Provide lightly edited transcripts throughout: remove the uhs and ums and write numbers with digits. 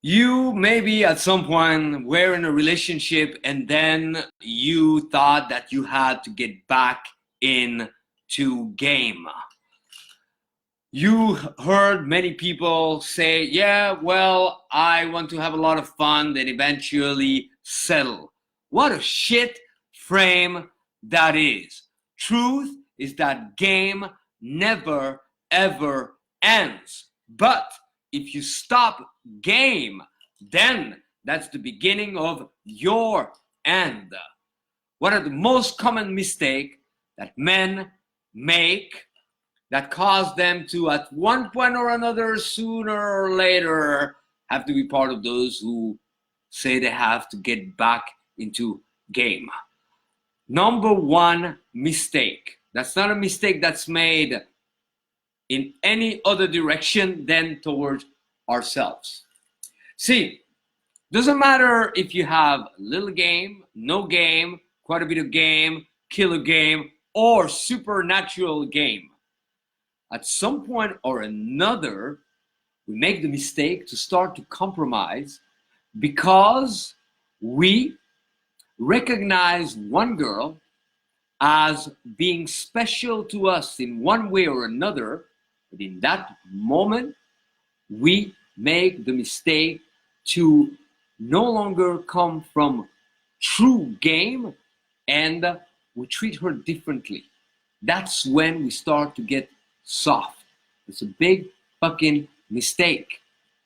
You maybe at some point were in a relationship and then you thought that you had to get back into game. You heard many people say, yeah, well, I want to have a lot of fun, then eventually settle. What a shit frame that is. Truth is that game never ever ends. But if you stop game, then that's the beginning of your end. One of the most common mistakes that men make that cause them to, at one point or another, sooner or later, have to be part of those who say they have to get back into game. Number one mistake. That's not a mistake that's made in any other direction than towards ourselves. See, doesn't matter if you have a little game, no game, quite a bit of game, killer game, or supernatural game. At some point or another, we make the mistake to start to compromise because we recognize one girl as being special to us in one way or another. But in that moment, we make the mistake to no longer come from true game, and we treat her differently. That's when we start to get soft. It's a big fucking mistake.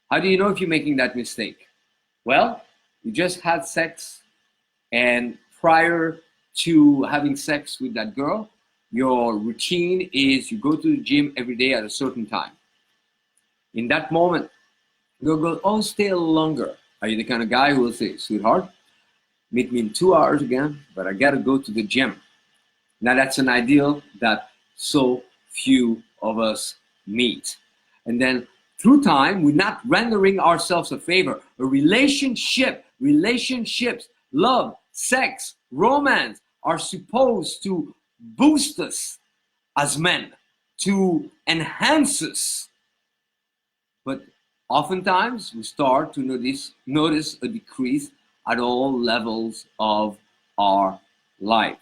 How do you know if you're making that mistake? Well, you just had sex, and prior to having sex with that girl, your routine is you go to the gym every day at a certain time. In that moment, you'll go, oh, stay a little longer. Are you the kind of guy who will say, sweetheart, meet me in 2 hours again, but I gotta go to the gym? Now that's an ideal that so few of us meet. And then through time, we're not rendering ourselves a favor. A relationship, relationships, love, sex, romance are supposed to boost us as men, to enhance us. But oftentimes we start to notice a decrease at all levels of our life.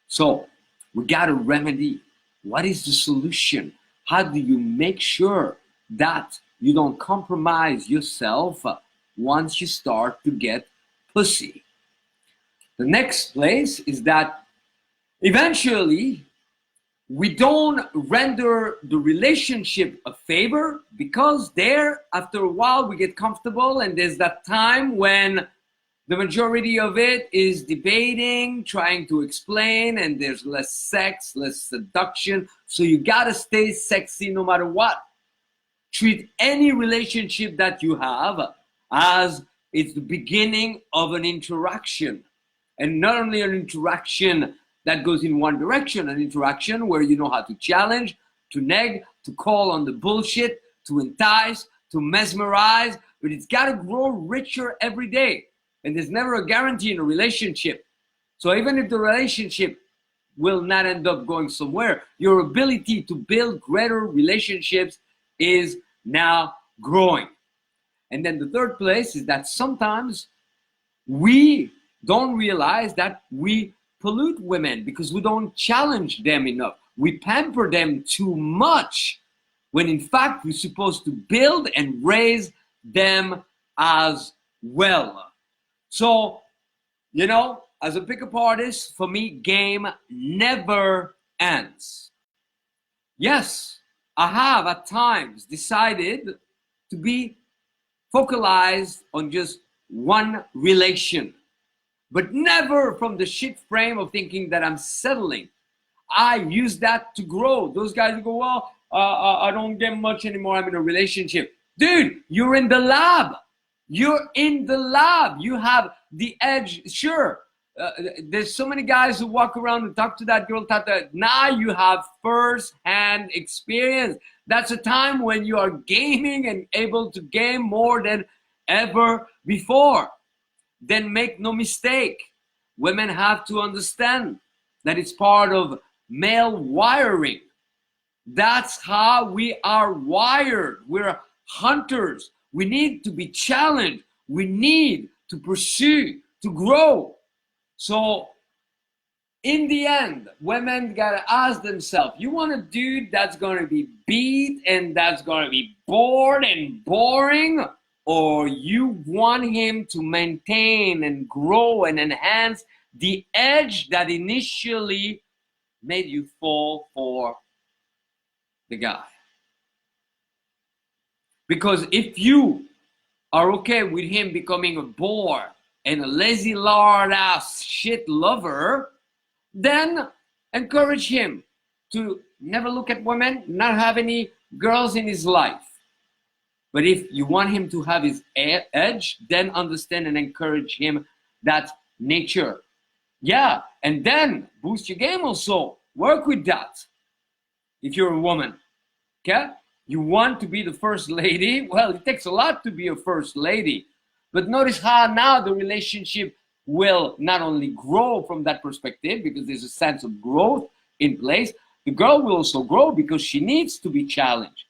So we got to remedy. What is the solution? How do you make sure that you don't compromise yourself once you start to get pussy? The next place is that eventually we don't render the relationship a favor, because there, after a while, we get comfortable, and there's that time when the majority of it is debating, trying to explain, and there's less sex, less seduction. So you gotta stay sexy no matter what. Treat any relationship that you have as it's the beginning of an interaction. And not only an interaction that goes in one direction, an interaction where you know how to challenge, to neg, to call on the bullshit, to entice, to mesmerize, but it's gotta grow richer every day. And there's never a guarantee in a relationship. So even if the relationship will not end up going somewhere, your ability to build greater relationships is now growing. And then the third place is that sometimes we don't realize that we pollute women because we don't challenge them enough. We pamper them too much, when in fact we're supposed to build and raise them as well. So, you know, as a pickup artist, for me, game never ends. Yes, I have at times decided to be focalized on just one relation, but never from the shit frame of thinking that I'm settling. I use that to grow. Those guys who go, well, I don't get much anymore, I'm in a relationship. Dude, you're in the lab. You're in the lab. You have the edge. Sure, there's so many guys who walk around and talk to that girl. Now you have first-hand experience. That's a time when you are gaming and able to game more than ever before. Then make no mistake, women have to understand that it's part of male wiring. That's how we are wired. We're hunters. We need to be challenged. We need to pursue, to grow. So in the end, women gotta ask themselves, you want a dude that's gonna be beat and that's gonna be bored and boring, or you want him to maintain and grow and enhance the edge that initially made you fall for the guy? Because if you are okay with him becoming a bore and a lazy lard ass shit lover, then encourage him to never look at women, not have any girls in his life. But if you want him to have his edge, then understand and encourage him that nature. Yeah, and then boost your game also. Work with that. If you're a woman, okay? You want to be the first lady? Well, it takes a lot to be a first lady. But notice how now the relationship will not only grow from that perspective, because there's a sense of growth in place. The girl will also grow because she needs to be challenged.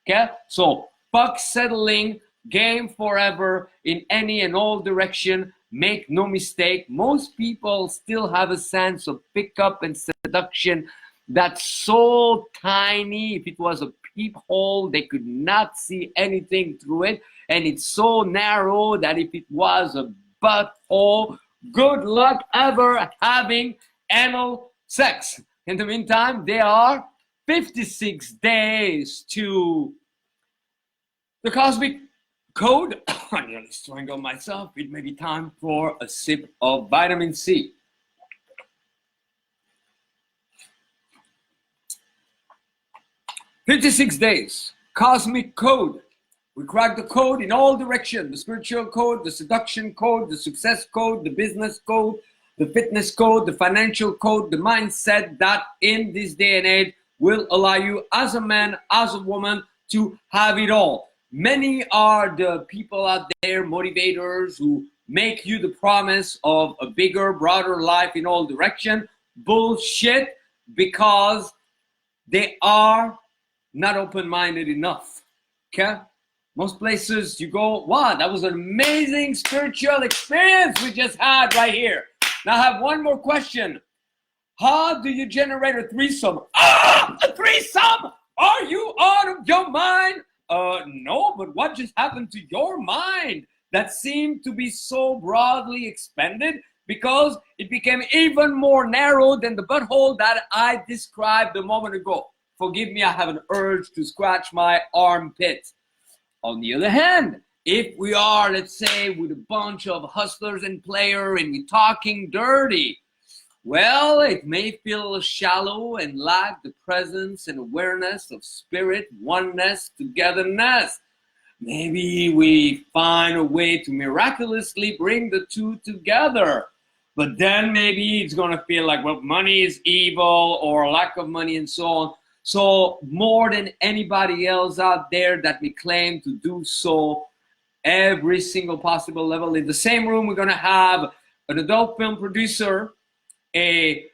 Okay? So fuck settling, game forever in any and all direction. Make no mistake, most people still have a sense of pickup and seduction that's so tiny. If it was a peephole, they could not see anything through it. And it's so narrow that if it was a butthole, good luck ever having anal sex. In the meantime, there are 56 days to the cosmic code. I nearly strangled myself. It may be time for a sip of vitamin C. "56 days, cosmic code. We crack the code in all directions: the spiritual code, the seduction code, the success code, the business code, the fitness code, the financial code, the mindset that in this day and age will allow you as a man, as a woman, to have it all. Many are the people out there, motivators, who make you the promise of a bigger, broader life in all directions. Bullshit, because they are not open-minded enough. Okay? Most places you go, wow, that was an amazing spiritual experience we just had right here. Now I have one more question. How do you generate a threesome? Ah, a threesome? Are you out of your mind? No, but what just happened to your mind that seemed to be so broadly expanded? Because it became even more narrow than the butthole that I described a moment ago. Forgive me, I have an urge to scratch my armpit. On the other hand, if we are, let's say, with a bunch of hustlers and players and we're talking dirty, well, it may feel shallow and lack the presence and awareness of spirit, oneness, togetherness. Maybe we find a way to miraculously bring the two together. But then maybe it's going to feel like, well, money is evil or lack of money and so on. So more than anybody else out there that we claim to do so, every single possible level, in the same room, we're going to have an adult film producer, a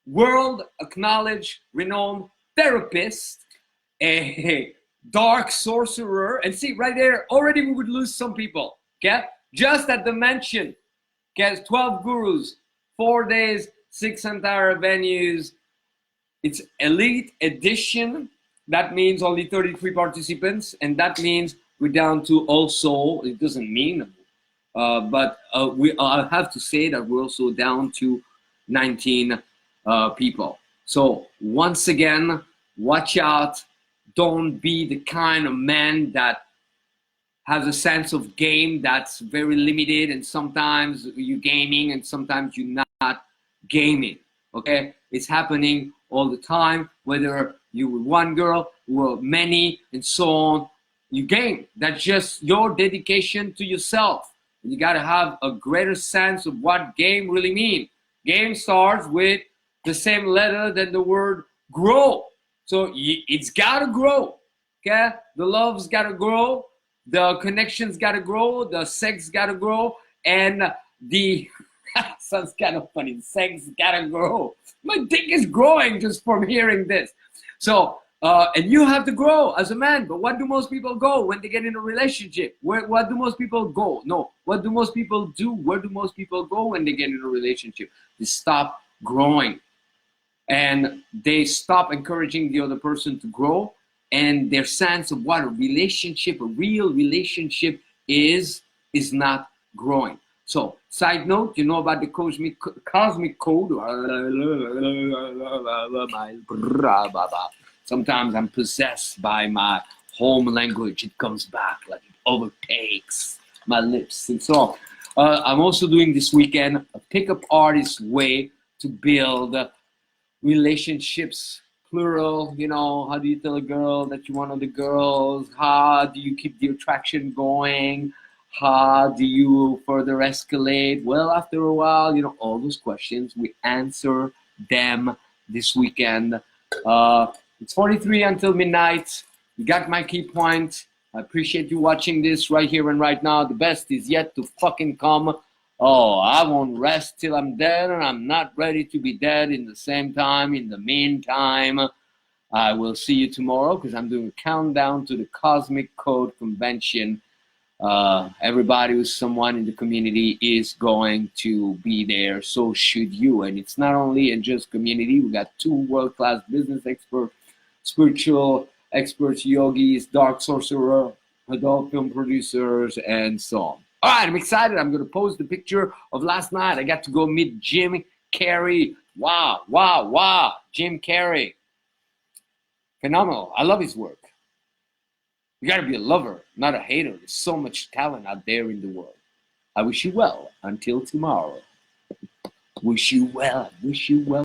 world acknowledged, renowned therapist, a dark sorcerer, and see right there, already we would lose some people, okay? Just at the mention, okay, 12 gurus, 4 days, 6 entire venues. It's elite edition. That means only 33 participants, and that means we're down to also, it doesn't mean, but I have to say that we're also down to 19 people. So once again, watch out. Don't be the kind of man that has a sense of game that's very limited, and sometimes you're gaming and sometimes you're not gaming. Okay, it's happening all the time, whether you with one girl or many and so on. You game. That's just your dedication to yourself. You got to have a greater sense of what game really means. Game starts with the same letter than the word grow. So it's got to grow. Okay? The love's got to grow. The connections got to grow. The sex got to grow. And the sounds kind of funny. Sex got to grow. My dick is growing just from hearing this. So And you have to grow as a man. But what do most people go when they get in a relationship? What do most people go? No. What do most people do? Where do most people go when they get in a relationship? They stop growing. And they stop encouraging the other person to grow. And their sense of what a relationship, a real relationship is not growing. So, side note, you know about the cosmic code. Sometimes I'm possessed by my home language. It comes back like it overtakes my lips. And so I'm also doing this weekend a pickup artist way to build relationships, plural. You know, how do you tell a girl that you want other girls? How do you keep the attraction going? How do you further escalate? Well, after a while, you know, all those questions, we answer them this weekend. It's 43 until midnight. You got my key point. I appreciate you watching this right here and right now. The best is yet to fucking come. Oh, I won't rest till I'm dead, and I'm not ready to be dead in the same time. In the meantime, I will see you tomorrow because I'm doing a countdown to the Cosmic Code Convention. Everybody who's someone in the community is going to be there, so should you. And it's not only a just community. We got 2 world-class business experts, spiritual experts, yogis, dark sorcerer, adult film producers, and so on. All right, I'm excited. I'm going to post the picture of last night. I got to go meet Jim Carrey. Wow. Jim Carrey. Phenomenal. I love his work. You got to be a lover, not a hater. There's so much talent out there in the world. I wish you well until tomorrow. Wish you well.